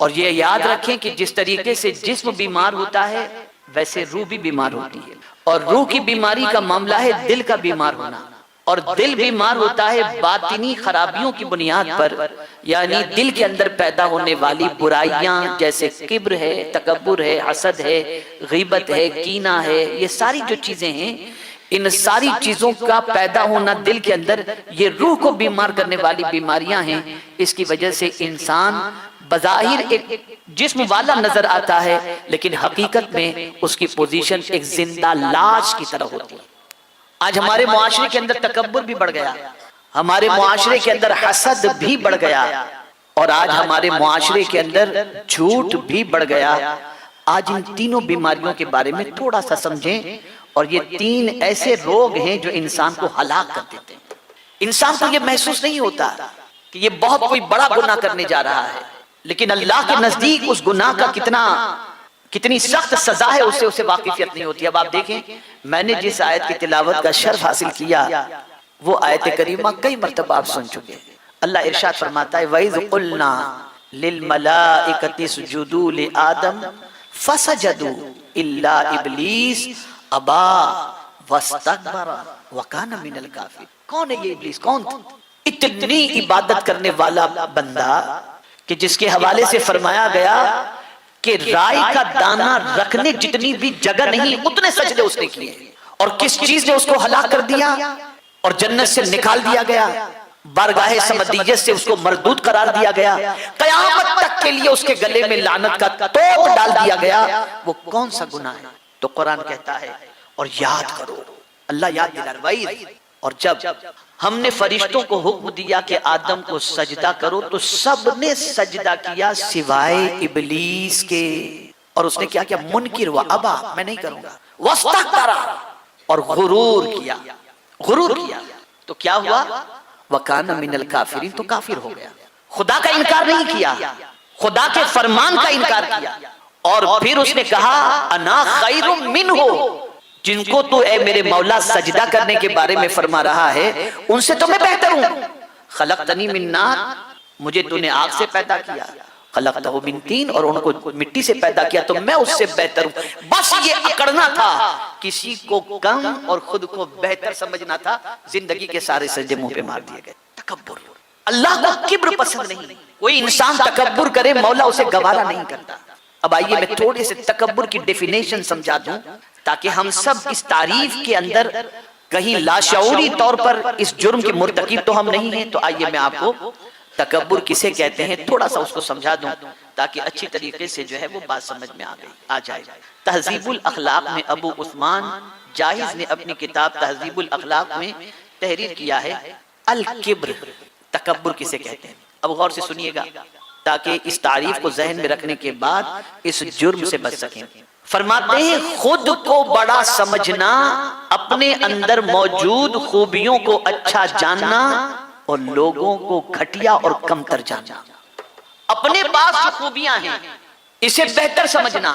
اور یہ یاد رکھیں کہ جس طریقے سے جسم بیمار ہوتا ہے ویسے روح بھی بیمار ہوتی ہے، اور روح کی بیماری کا معاملہ ہے دل کا بیمار ہونا، اور دل بیمار ہوتا ہے باطنی خرابیوں کی بنیاد پر، یعنی دل کے اندر پیدا ہونے والی برائیاں جیسے کبر ہے، تکبر ہے، حسد ہے، غیبت ہے، کینہ ہے، یہ ساری جو چیزیں ہیں، ان ساری چیزوں کا پیدا ہونا دل کے اندر، یہ روح کو بیمار کرنے والی بیماریاں ہیں۔ اس کی وجہ سے انسان بظاہر ایک جسم والا نظر آتا ہے، لیکن حقیقت میں اس کی پوزیشن ایک زندہ لاش کی طرح ہوتی ہے۔ آج ہمارے معاشرے کے اندر تکبر بھی بڑھ گیا، ہمارے معاشرے کے اندر حسد بھی بڑھ گیا، اور آج ہمارے معاشرے کے اندر جھوٹ بھی بڑھ گیا۔ آج ان تینوں بیماریوں کے بارے میں تھوڑا سا سمجھیں، اور یہ تین ایسے روگ ہیں جو انسان کو ہلاک کر دیتے ہیں۔ انسان کو یہ محسوس نہیں ہوتا کہ یہ بہت کوئی بڑا گناہ کرنے جا رہا ہے، لیکن اللہ کے نزدیک اس گناہ کا کتنی سخت سزا ہے اسے واقفیت نہیں ہوتی۔ اب آپ دیکھیں، میں نے جس آیت کی تلاوت کا شرف حاصل کیا وہ آیت کریمہ کئی مرتبہ آپ سن چکے ہیں۔ اللہ ارشاد فرماتا ہے وَإِذْ قُلْنَا لِلْمَلَائِكَةِ اسْجُدُوا لِآدَمَ فَسَجَدُوا إِلَّا إِبْلِيسَ أَبَىٰ وَاسْتَكْبَرَ وَكَانَ مِنَ الْكَافِرِينَ۔ کون ہے یہ ابلیس؟ کون تھا؟ اتنی عبادت کرنے والا بندہ کہ جس کے حوالے سے فرمایا گیا کہ رائی کا دانہ رکھنے جتنی بھی جگہ نہیں اتنے سجدے اس نے کیے، اور کس چیز نے اس کو ہلاک کر دیا اور جنت سے نکال دیا گیا، بارگاہ سمدیت سے اس کو مردود قرار دیا گیا، قیامت تک کے لیے اس کے گلے میں لعنت کا توق ڈال دیا گیا۔ وہ کون سا گناہ ہے؟ تو قرآن کہتا ہے اور یاد کرو، اللہ یاد دلا رہا ہے۔ اور جب ہم نے فرشتوں کو حکم دیا کہ آدم کو سجدہ کرو تو سب نے سجدہ کیا سوائے ابلیس کے، اور اس نے کیا کیا؟ منکر ہوا، ابا میں نہیں کروں گا، واستکبر، اور غرور کیا۔ تو کیا ہوا؟ وَكَانَ مِنَ الْكَافِرِينَ، تو کافر ہو گیا۔ خدا کا انکار نہیں کیا، خدا کے فرمان کا انکار کیا، اور پھر اس نے کہا انا خیر منہ، جن کو تو اے میرے مولا سجدہ کرنے کے بارے میں فرما رہا ہے ان سے تو میں بہتر ہوں۔ خلقتنی من نار، مجھے تو نے آگ سے پیدا کیا، خلقتہ من طین، اور ان کو مٹی سے پیدا کیا، تو میں اس سے بہتر ہوں۔ بس یہ اکڑنا تھا، کسی کو کم اور خود کو بہتر سمجھنا تھا، زندگی کے سارے سجدے منہ پہ مار دیے گئے۔ تکبر، اللہ کو کبر پسند نہیں، کوئی انسان تکبر کرے مولا اسے گوارا نہیں کرتا۔ اب آئیے میں تھوڑے سے تکبر کی ڈیفینیشن سمجھا دوں تاکہ ہم سب اس تعریف کے اندر کہیں لاشعوری طور پر اس جرم کے مرتکب تو ہم نہیں ہیں۔ تو آئیے میں آپ کو تکبر کسے کہتے ہیں تھوڑا سا اس کو سمجھا دوں تاکہ اچھی طریقے سے جو ہے وہ بات سمجھ میں آ جائے۔ تہذیب الاخلاق میں ابو عثمان جاہز نے اپنی کتاب تہذیب الاخلاق میں تحریر کیا ہے الکبر، تکبر کسے کہتے ہیں۔ اب غور سے سنیے گا تاکہ اس تعریف کو ذہن میں رکھنے کے بعد اس جرم سے بچ سکیں۔ فرماتے ہیں خود کو بڑا سمجھنا، اپنے اندر موجود خوبیوں کو اچھا جاننا، اور لوگوں کو گھٹیا اور کمتر جاننا۔ اپنے پاس جو خوبیاں ہیں اسے بہتر سمجھنا،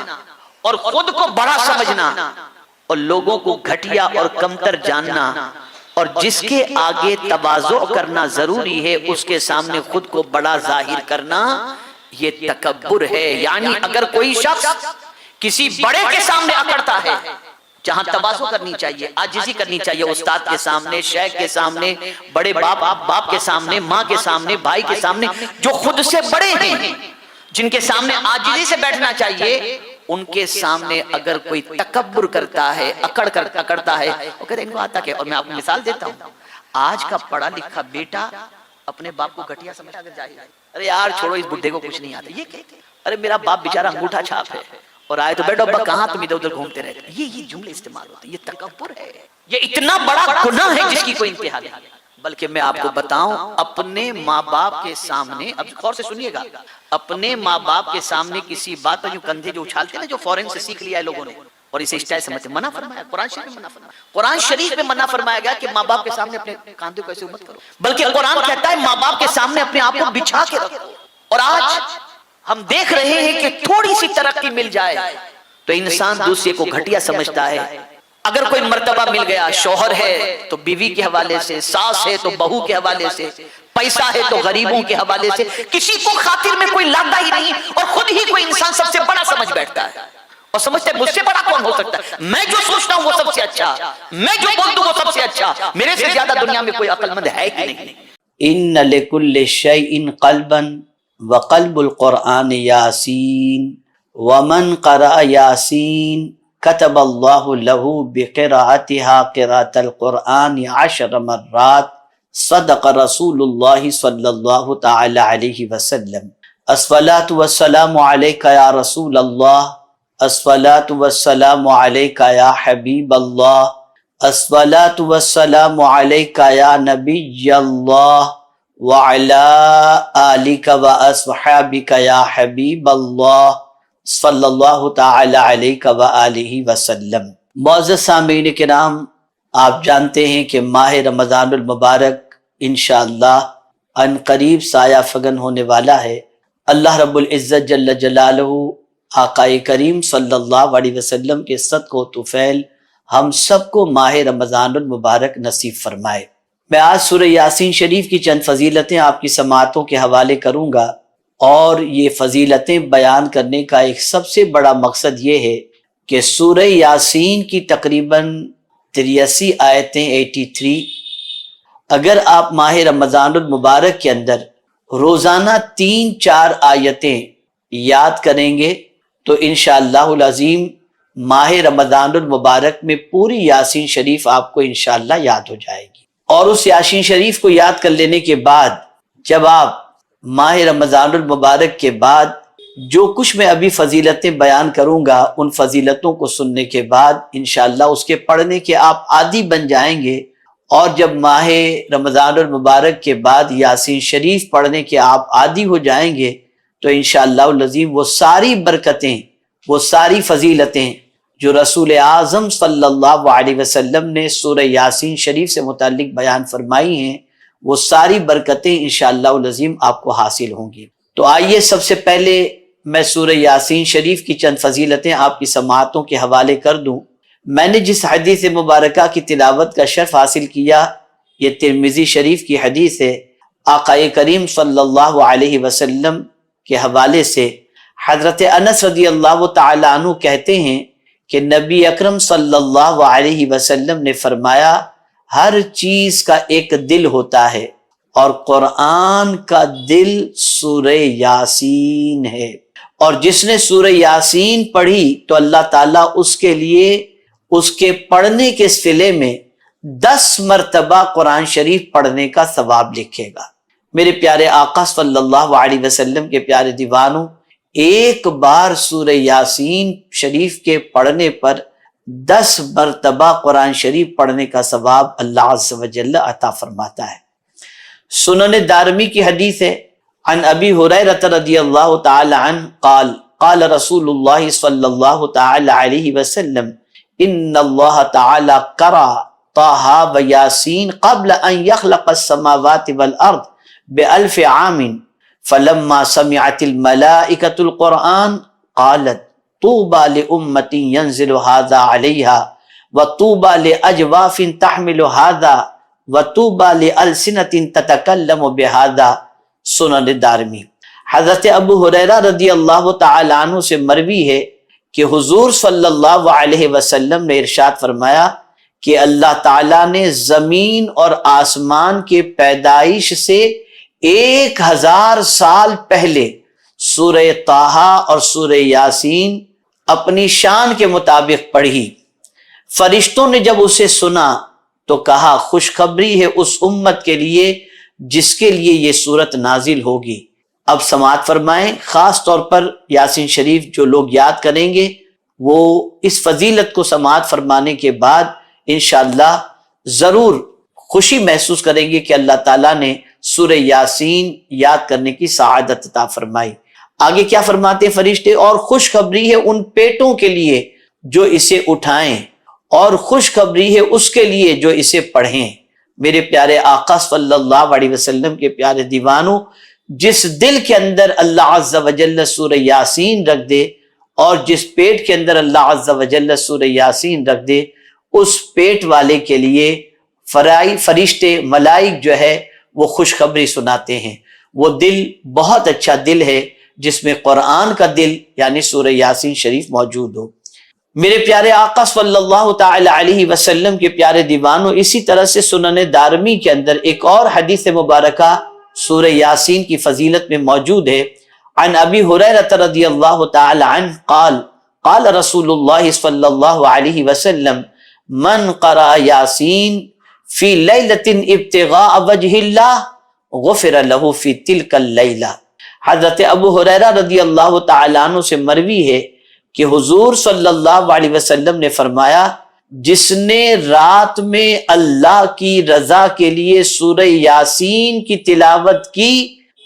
اور خود کو بڑا سمجھنا، اور لوگوں کو گھٹیا اور کمتر جاننا، اور جس کے آگے تواضع کرنا ضروری ہے اس کے سامنے خود کو بڑا ظاہر کرنا، یہ تکبر ہے۔ یعنی اگر کوئی شخص کسی بڑے کے سامنے اکڑتا ہے، جہاں تواضع کرنی چاہیے، عاجزی کرنی چاہیے، استاد کے سامنے، شیخ کے سامنے، بڑے باپ کے سامنے، ماں کے سامنے، بھائی کے سامنے، جو خود سے بڑے ہیں، جن کے سامنے عاجزی سے بیٹھنا چاہیے، ان کے سامنے اگر کوئی تکبر کرتا ہے، اکڑتا ہے، وہ کہتے ہیں ان کو آتا کیا؟ اور میں آپ کو مثال دیتا ہوں، آج کا پڑھا لکھا بیٹا اپنے باپ کو گھٹیا سمجھا کر جائے، ارے یار چھوڑو اس بڈھے کو کچھ نہیں آتا، یہ کہتے ہیں ارے میرا باپ بیچارہ انگوٹھا چھاپ ہے، اور آئے تو بیٹو ابا کہاں تم ادھر ادھر گھومتے رہتے ہیں، یہ جملے استعمال ہوتے ہیں، یہ تکبر ہے، یہ اتنا بڑا گناہ ہے جس کی کوئی انتہا نہیں۔ بلکہ میں آپ کو بتاؤں، اپنے ماں باپ کے سامنے، اب غور سے سنیے گا، اپنے ماں باپ کے سامنے کسی بات پر جو کندھے جو اچھالتے ہیں نا، جو فورن سے سیکھ لیا ہے لوگوں نے، اور اسے اسٹائل سمجھتے، منع فرمایا قرآن شریف میں، قرآن شریف میں منع فرمایا گیا کہ ماں باپ کے سامنے اپنے کاندھے کو ایسے مت کرو، بلکہ قرآن کہتا ہے ماں باپ کے سامنے اپنے آپ کو بچھا کے رکھو۔ اور آج ہم دیکھ رہے ہیں کہ تھوڑی سی ترقی مل جائے تو انسان دوسرے کو گھٹیا سمجھتا ہے۔ اگر کوئی مرتبہ مل گیا، شوہر ہے تو بیوی کے حوالے سے، ساس ہے تو بہو کے حوالے سے، پیسہ ہے تو غریبوں کے حوالے سے، کسی کو خاطر میں کوئی لاتا ہی نہیں، اور خود بیٹھتا ہے اور سمجھتا ہے مجھ سے بڑا کون ہو سکتا ہے، میں جو سوچتا ہوں وہ سب سے اچھا، میں جو بول دوں وہ سب سے اچھا، میرے سے زیادہ دنیا میں کوئی عقل مند ہے ہی نہیں۔ ان لکل شیء قلبا وقلب القرآن یاسین ومن قرأ یاسین كتب اللہ لہ بقراءتها قراءة القرآن 10 مرات صدق رسول اللہ صلی اللہ تعالی علیہ وسلم۔ الصلاۃ والسلام علیک یا رسول اللہ، الصلاۃ والسلام علیک یا حبیب اللہ، الصلاۃ والسلام علیک یا نبی اللہ وعلی آلک واصحابک یا حبیب اللہ صلی اللہ تعالی علیہ وآلہ وسلم۔ معزز سامعین کرام، آپ جانتے ہیں کہ ماہ رمضان المبارک انشاءاللہ ان قریب سایہ فگن ہونے والا ہے۔ اللہ رب العزت جل جلالہ آقا کریم صلی اللہ علیہ وسلم کے صدقہ و طفیل ہم سب کو ماہ رمضان المبارک نصیب فرمائے۔ میں آج سورہ یاسین شریف کی چند فضیلتیں آپ کی سماعتوں کے حوالے کروں گا، اور یہ فضیلتیں بیان کرنے کا ایک سب سے بڑا مقصد یہ ہے کہ سورہ یاسین کی تقریباً 83 آیتیں 83 اگر آپ ماہ رمضان المبارک کے اندر روزانہ 3-4 آیتیں یاد کریں گے تو انشاءاللہ العظیم ماہ رمضان المبارک میں پوری یاسین شریف آپ کو انشاءاللہ یاد ہو جائے گی۔ اور اس یاسین شریف کو یاد کر لینے کے بعد جب آپ ماہ رمضان المبارک کے بعد جو کچھ میں ابھی فضیلتیں بیان کروں گا ان فضیلتوں کو سننے کے بعد انشاءاللہ اس کے پڑھنے کے آپ عادی بن جائیں گے، اور جب ماہ رمضان المبارک کے بعد یاسین شریف پڑھنے کے آپ عادی ہو جائیں گے تو انشاءاللہ العظیم وہ ساری برکتیں، وہ ساری فضیلتیں جو رسول اعظم صلی اللہ علیہ وسلم نے سورہ یاسین شریف سے متعلق بیان فرمائی ہیں، وہ ساری برکتیں انشاءاللہ العظیم آپ کو حاصل ہوں گی۔ تو آئیے سب سے پہلے میں سورہ یاسین شریف کی چند فضیلتیں آپ کی سماعتوں کے حوالے کر دوں۔ میں نے جس حدیث مبارکہ کی تلاوت کا شرف حاصل کیا یہ ترمذی شریف کی حدیث ہے۔ آقا کریم صلی اللہ علیہ وسلم کے حوالے سے حضرت انس رضی اللہ تعالی عنہ کہتے ہیں کہ نبی اکرم صلی اللہ علیہ وسلم نے فرمایا ہر چیز کا ایک دل ہوتا ہے اور قرآن کا دل سورہ یاسین ہے، اور جس نے سورہ یاسین پڑھی تو اللہ تعالیٰ اس کے لیے اس کے پڑھنے کے صلے میں 10 مرتبہ قرآن شریف پڑھنے کا ثواب لکھے گا۔ میرے پیارے آقا صلی اللہ علیہ وسلم کے پیارے دیوانوں، ایک بار سورہ یاسین شریف کے پڑھنے پر 10 مرتبہ قرآن شریف پڑھنے کا ثواب اللہ عز و جل عطا فرماتا ہے۔ سنن دارمی کی حدیث ہے، عن ابی ہریرہ رضی اللہ تعالی عنہ قال قال رسول اللہ صلی اللہ تعالی علیہ وسلم ان اللہ تعالی قرأ طٰہٰ و یاسین قبل ان یخلق السماوات والارض ب1000 عام فلما سمعت الملائکۃ القرآن قالت طوبى لأمة ينزل هذا عليها وطوبى لأجواف تحمل هذا وطوبى لألسنة تتكلم بهذا۔ سنن دارمی۔ حضرت ابو ہریرہ رضی اللہ تعالی عنہ سے مروی ہے کہ حضور صلی اللہ علیہ وسلم نے ارشاد فرمایا کہ اللہ تعالیٰ نے زمین اور آسمان کے پیدائش سے 1000 سال پہلے سورہ طٰہٰ اور سورہ یاسین اپنی شان کے مطابق پڑھی۔ فرشتوں نے جب اسے سنا تو کہا خوشخبری ہے اس امت کے لیے جس کے لیے یہ سورت نازل ہوگی۔ اب سماعت فرمائیں، خاص طور پر یاسین شریف جو لوگ یاد کریں گے وہ اس فضیلت کو سماعت فرمانے کے بعد انشاءاللہ ضرور خوشی محسوس کریں گے کہ اللہ تعالیٰ نے سورہ یاسین یاد کرنے کی سعادت عطا فرمائی۔ آگے کیا فرماتے ہیں فرشتے؟ اور خوشخبری ہے ان پیٹوں کے لیے جو اسے اٹھائیں، اور خوشخبری ہے اس کے لیے جو اسے پڑھیں۔ میرے پیارے آقا صلی اللہ علیہ وسلم کے پیارے دیوانوں، جس دل کے اندر اللہ عز و جل سورہ یاسین رکھ دے اور جس پیٹ کے اندر اللہ عز و جل سورہ یاسین رکھ دے، اس پیٹ والے کے لیے فرشتے ملائک جو ہے وہ خوشخبری سناتے ہیں۔ وہ دل بہت اچھا دل ہے جس میں قرآن کا دل یعنی سورہ یاسین شریف موجود ہو۔ میرے پیارے آقا صلی اللہ تعالی علیہ وسلم کے پیارے دیوانوں، اسی طرح سے سنن دارمی کے اندر ایک اور حدیث مبارکہ سورہ یاسین کی فضیلت میں موجود ہے۔ عن ابی ہریرہ رضی اللہ تعالی عنہ قال قال رسول اللہ صلی اللہ علیہ وسلم من قرأ یاسین فی لیلۃ ابتغاء وجہ اللہ غفر له فی تلک اللیلہ۔ حضرت ابو ہریرہ رضی اللہ تعالی عنہ سے مروی ہے کہ حضور صلی اللہ علیہ وسلم نے فرمایا، جس نے رات میں اللہ کی رضا کے لیے سورہ یاسین کی تلاوت کی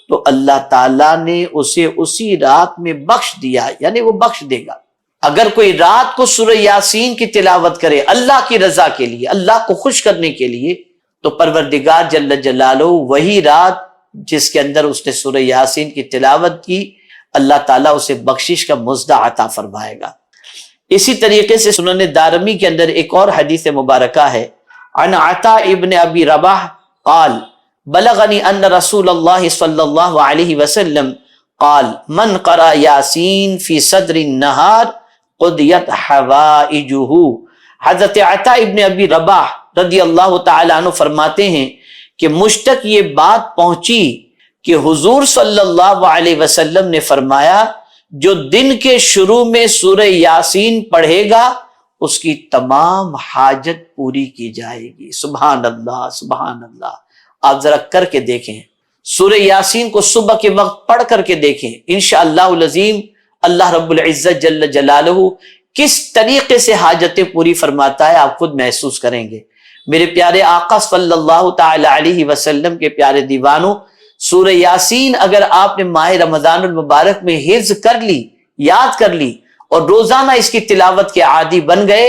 تو اللہ تعالیٰ نے اسے اسی رات میں بخش دیا، یعنی وہ بخش دے گا۔ اگر کوئی رات کو سورہ یاسین کی تلاوت کرے اللہ کی رضا کے لیے، اللہ کو خوش کرنے کے لیے، تو پروردگار جل جلالہ وہی رات جس کے اندر اس نے سورہ یاسین کی تلاوت کی، اللہ تعالیٰ اسے بخشش کا مزدہ عطا فرمائے گا۔ اسی طریقے سے سنن دارمی کے اندر ایک اور حدیث مبارکہ ہے۔ عن عطاء ابن ابی رباح قال بلغنی ان رسول اللہ صلی اللہ علیہ وسلم قال من قرأ یاسین فی صدر النہار قضیت حوائجہ۔ حضرت عطاء ابن ابی رباح رضی اللہ تعالیٰ عنہ فرماتے ہیں کہ مجھ تک یہ بات پہنچی کہ حضور صلی اللہ علیہ وسلم نے فرمایا، جو دن کے شروع میں سورہ یاسین پڑھے گا اس کی تمام حاجت پوری کی جائے گی۔ سبحان اللہ سبحان اللہ۔ آپ ذرا کر کے دیکھیں، سورہ یاسین کو صبح کے وقت پڑھ کر کے دیکھیں، انشاءاللہ العظیم اللہ رب العزت جل جلالہ کس طریقے سے حاجتیں پوری فرماتا ہے آپ خود محسوس کریں گے۔ میرے پیارے آقا صلی اللہ تعالی علیہ وسلم کے پیارے دیوانوں، سورہ یاسین اگر آپ نے ماہ رمضان المبارک میں حفظ کر لی، یاد کر لی اور روزانہ اس کی تلاوت کے عادی بن گئے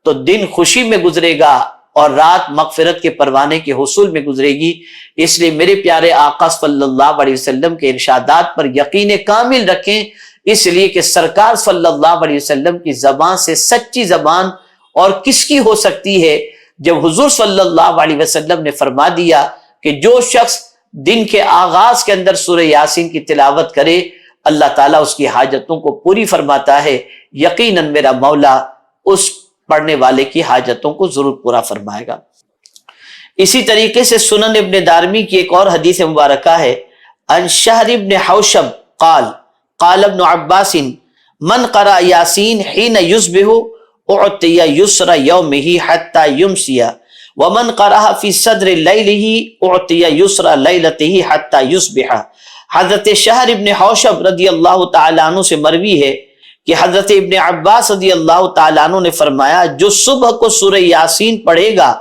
تو دن خوشی میں گزرے گا اور رات مغفرت کے پروانے کے حصول میں گزرے گی۔ اس لیے میرے پیارے آقا صلی اللہ علیہ وسلم کے ارشادات پر یقین کامل رکھیں، اس لیے کہ سرکار صلی اللہ علیہ وسلم کی زبان سے سچی زبان اور کس کی ہو سکتی ہے جب حضور صلی اللہ علیہ وسلم نے فرما دیا کہ جو شخص دن کے آغاز کے اندر سورہ یاسین کی تلاوت کرے اللہ تعالیٰ اس کی حاجتوں کو پوری فرماتا ہے، یقیناً میرا مولا اس پڑھنے والے کی حاجتوں کو ضرور پورا فرمائے گا۔ اسی طریقے سے سنن ابن دارمی کی ایک اور حدیث مبارکہ ہے۔ عن شہر ابن حوشب قال قال ابن عباس من قرأ یاسین حین یصبح اعطی یسر یومہ حتی یمسی ومن قرأ فی صدر لیلہ اعطی یسر لیلتہ حتی یصبح۔ حضرت شہر ابن حوشب رضی اللہ تعالیٰ عنہ سے مروی ہے کہ حضرت ابن عباس رضی اللہ تعالیٰ عنہ نے فرمایا، جو صبح کو سورہ یاسین پڑھے گا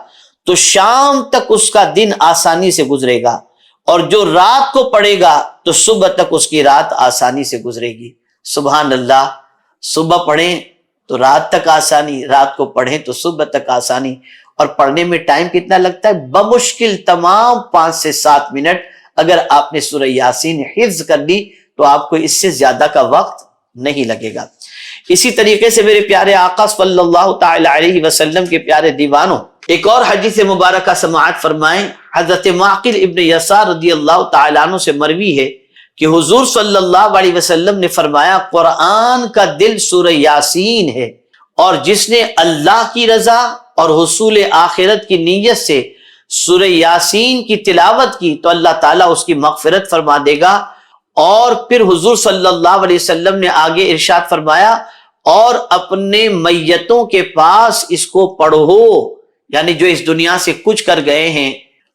تو شام تک اس کا دن آسانی سے گزرے گا، اور جو رات کو پڑھے گا تو صبح تک اس کی رات آسانی سے گزرے گی۔ سبحان اللہ، صبح پڑھیں تو رات تک آسانی، رات کو پڑھیں تو صبح تک آسانی۔ اور پڑھنے میں ٹائم کتنا لگتا ہے؟ بمشکل تمام 5 سے 7 منٹ۔ اگر آپ نے سورہ یاسین حفظ کر لی تو آپ کو اس سے زیادہ کا وقت نہیں لگے گا۔ اسی طریقے سے میرے پیارے آقا صلی اللہ تعالی علیہ وسلم کے پیارے دیوانوں، ایک اور حدیث مبارکہ سماعت فرمائیں۔ حضرت معقل ابن یسار رضی اللہ تعالیٰ عنہ سے مروی ہے کہ حضور صلی اللہ علیہ وسلم نے فرمایا، قرآن کا دل سورہ یاسین ہے، اور جس نے اللہ کی رضا اور حصول آخرت کی نیت سے سورہ یاسین کی تلاوت کی تو اللہ تعالیٰ اس کی مغفرت فرما دے گا۔ اور پھر حضور صلی اللہ علیہ وسلم نے آگے ارشاد فرمایا، اور اپنے میتوں کے پاس اس کو پڑھو، یعنی جو اس دنیا سے کچھ کر گئے ہیں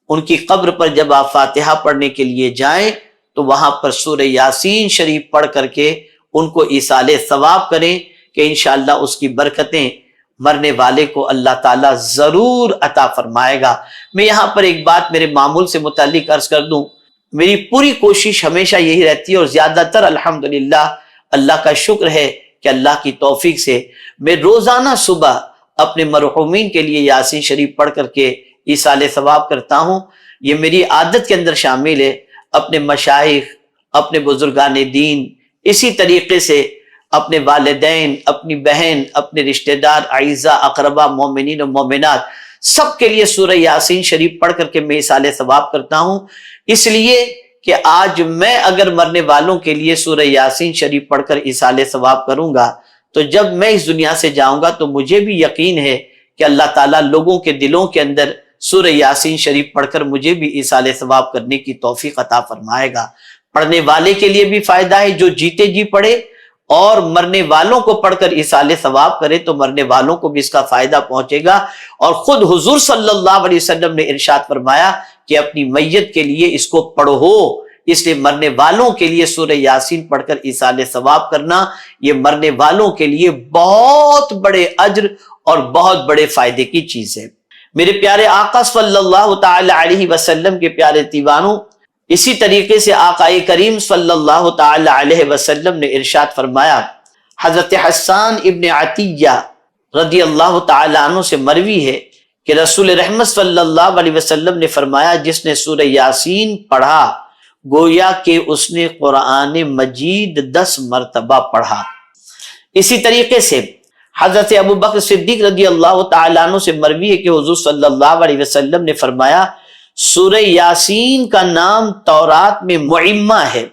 ان کی قبر پر جب آپ فاتحہ پڑھنے کے لیے جائیں تو وہاں پر سورہ یاسین شریف پڑھ کر کے ان کو ایصال ثواب کریں کہ انشاءاللہ اس کی برکتیں مرنے والے کو اللہ تعالیٰ ضرور عطا فرمائے گا۔ میں یہاں پر ایک بات میرے معمول سے متعلق عرض کر دوں، میری پوری کوشش ہمیشہ یہی رہتی ہے، اور زیادہ تر الحمدللہ اللہ کا شکر ہے کہ اللہ کی توفیق سے میں روزانہ صبح اپنے مرحومین کے لیے یاسین شریف پڑھ کر کے ایصال ثواب کرتا ہوں۔ یہ میری عادت کے اندر شامل ہے۔ اپنے مشائخ، اپنے بزرگان دین، اسی طریقے سے اپنے والدین، اپنی بہن، اپنے رشتہ دار، اعزاء، اقربا، مومنین و مومنات، سب کے لیے سورہ یاسین شریف پڑھ کر کے میں ایصال ثواب کرتا ہوں، اس لیے کہ آج میں اگر مرنے والوں کے لیے سورہ یاسین شریف پڑھ کر ایصال ثواب کروں گا تو جب میں اس دنیا سے جاؤں گا تو مجھے بھی یقین ہے کہ اللہ تعالیٰ لوگوں کے دلوں کے اندر سورہ یاسین شریف پڑھ کر مجھے بھی ایصال ثواب کرنے کی توفیق عطا فرمائے گا۔ پڑھنے والے کے لیے بھی فائدہ ہے جو جیتے جی پڑھے، اور مرنے والوں کو پڑھ کر ایصال ثواب کرے تو مرنے والوں کو بھی اس کا فائدہ پہنچے گا۔ اور خود حضور صلی اللہ علیہ وسلم نے ارشاد فرمایا کہ اپنی میت کے لیے اس کو پڑھو، اس لیے مرنے والوں کے لیے سورہ یاسین پڑھ کر ایصال ثواب کرنا یہ مرنے والوں کے لیے بہت بڑے اجر اور بہت بڑے فائدے کی چیز ہے۔ میرے پیارے آقا صلی اللہ تعالی علیہ وسلم کے پیارے دیوانوں، اسی طریقے سے آقا کریم صلی اللہ تعالی علیہ وسلم نے ارشاد فرمایا، حضرت حسان ابن عطیہ رضی اللہ تعالی عنہ سے مروی ہے کہ رسول رحمت صلی اللہ علیہ وسلم نے فرمایا، جس نے سورہ یاسین پڑھا گویا کہ اس نے قرآن مجید 10 مرتبہ پڑھا۔ اسی طریقے سے حضرت ابو بکر صدیق رضی اللہ تعالیٰ عنہ سے مروی ہے کہ حضور صلی اللہ علیہ وسلم نے فرمایا، سورہ یاسین کا نام تورات میں معمہ ہے،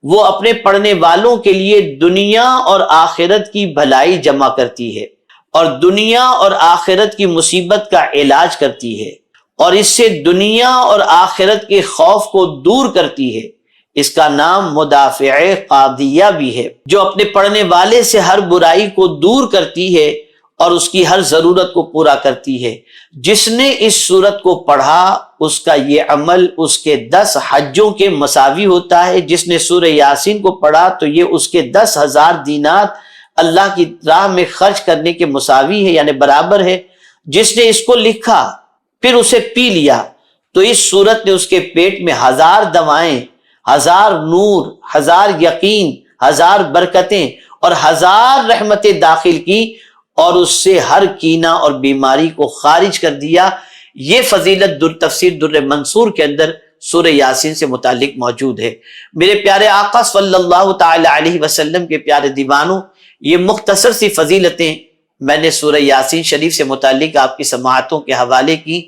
وہ اپنے پڑھنے والوں کے لیے دنیا اور آخرت کی بھلائی جمع کرتی ہے اور دنیا اور آخرت کی مصیبت کا علاج کرتی ہے، اور اس سے دنیا اور آخرت کے خوف کو دور کرتی ہے۔ اس کا نام مدافع قاضیہ بھی ہے، جو اپنے پڑھنے والے سے ہر برائی کو دور کرتی ہے اور اس کی ہر ضرورت کو پورا کرتی ہے۔ جس نے اس سورت کو پڑھا اس کا یہ عمل اس کے 10 حجوں کے مساوی ہوتا ہے۔ جس نے سورہ یاسین کو پڑھا تو یہ اس کے 10,000 دینار اللہ کی راہ میں خرچ کرنے کے مساوی ہے، یعنی برابر ہے۔ جس نے اس کو لکھا پھر اسے پی لیا تو اس سورت نے اس کے پیٹ میں 1000 دوائیں، 1000 نور، 1000 یقین، 1000 برکتیں اور 1000 رحمتیں داخل کی، اور اس سے ہر کینہ اور بیماری کو خارج کر دیا۔ یہ فضیلت تفسیر در منصور کے اندر سورہ یاسین سے متعلق موجود ہے۔ میرے پیارے آقا صلی اللہ تعالی علیہ وسلم کے پیارے دیوانوں، یہ مختصر سی فضیلتیں میں نے سورہ یاسین شریف سے متعلق آپ کی سماعتوں کے حوالے کی۔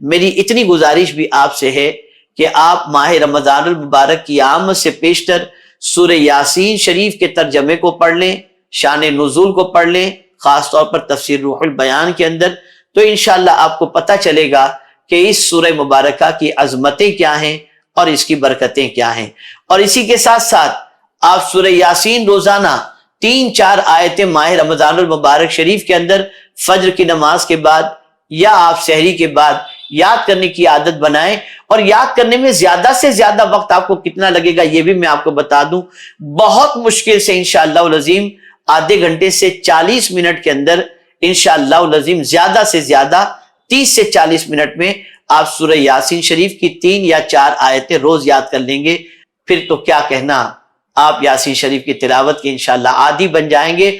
میری اتنی گزارش بھی آپ سے ہے کہ آپ ماہ رمضان المبارک کی آمد سے پیشتر سورہ یاسین شریف کے ترجمے کو پڑھ لیں، شان نزول کو پڑھ لیں، خاص طور پر تفسیر روح البیان کے اندر، تو انشاءاللہ آپ کو پتہ چلے گا کہ اس سورہ مبارکہ کی عظمتیں کیا ہیں اور اس کی برکتیں کیا ہیں۔ اور اسی کے ساتھ ساتھ آپ سورہ یاسین روزانہ 3-4 آیتیں ماہ رمضان المبارک شریف کے اندر فجر کی نماز کے بعد یا آپ سحری کے بعد یاد کرنے کی عادت بنائیں۔ اور یاد کرنے میں زیادہ سے زیادہ وقت آپ کو کتنا لگے گا یہ بھی میں آپ کو بتا دوں، بہت مشکل سے انشاءاللہ العظیم آدھے گھنٹے سے 40 منٹ کے اندر انشاءاللہ العظیم زیادہ سے زیادہ 30 سے 40 منٹ میں آپ سورہ یاسین شریف کی 3 یا 4 آیتیں روز یاد کر لیں گے۔ پھر تو کیا کہنا، آپ یاسین شریف کی تلاوت کے انشاءاللہ عادی بن جائیں گے۔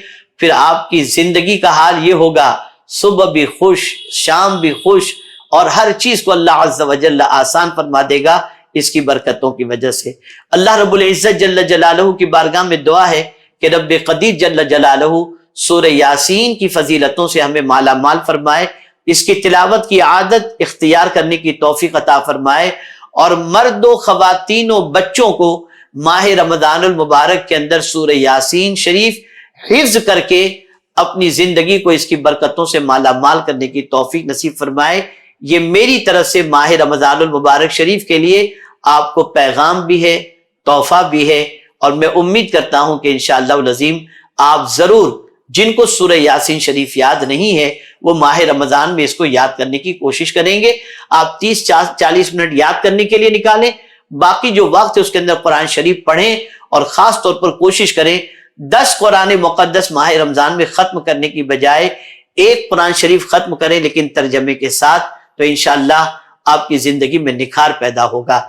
پھر آپ کی زندگی کا حال یہ ہوگا، صبح بھی خوش، شام بھی خوش، اور ہر چیز کو اللہ عز و جل آسان فرما دے گا اس کی برکتوں کی وجہ سے۔ اللہ رب العزت جل جلالہ کی بارگاہ میں دعا ہے کہ رب قدیر جل جلالہ سورہ یاسین کی فضیلتوں سے ہمیں مالا مال فرمائے، اس کی تلاوت کی عادت اختیار کرنے کی توفیق عطا فرمائے، اور مرد و خواتین و بچوں کو ماہ رمضان المبارک کے اندر سورہ یاسین شریف حفظ کر کے اپنی زندگی کو اس کی برکتوں سے مالا مال کرنے کی توفیق نصیب فرمائے۔ یہ میری طرف سے ماہ رمضان المبارک شریف کے لیے آپ کو پیغام بھی ہے، تحفہ بھی ہے، اور میں امید کرتا ہوں کہ انشاءاللہ العظیم آپ ضرور، جن کو سورہ یاسین شریف یاد نہیں ہے وہ ماہ رمضان میں اس کو یاد کرنے کی کوشش کریں گے۔ آپ 30-40 منٹ یاد کرنے کے لیے نکالیں، باقی جو وقت ہے اس کے اندر قرآن شریف پڑھیں، اور خاص طور پر کوشش کریں 10 قرآن مقدس ماہ رمضان میں ختم کرنے کی بجائے 1 قرآن شریف ختم کریں لیکن ترجمے کے ساتھ، تو انشاءاللہ آپ کی زندگی میں نکھار پیدا ہوگا۔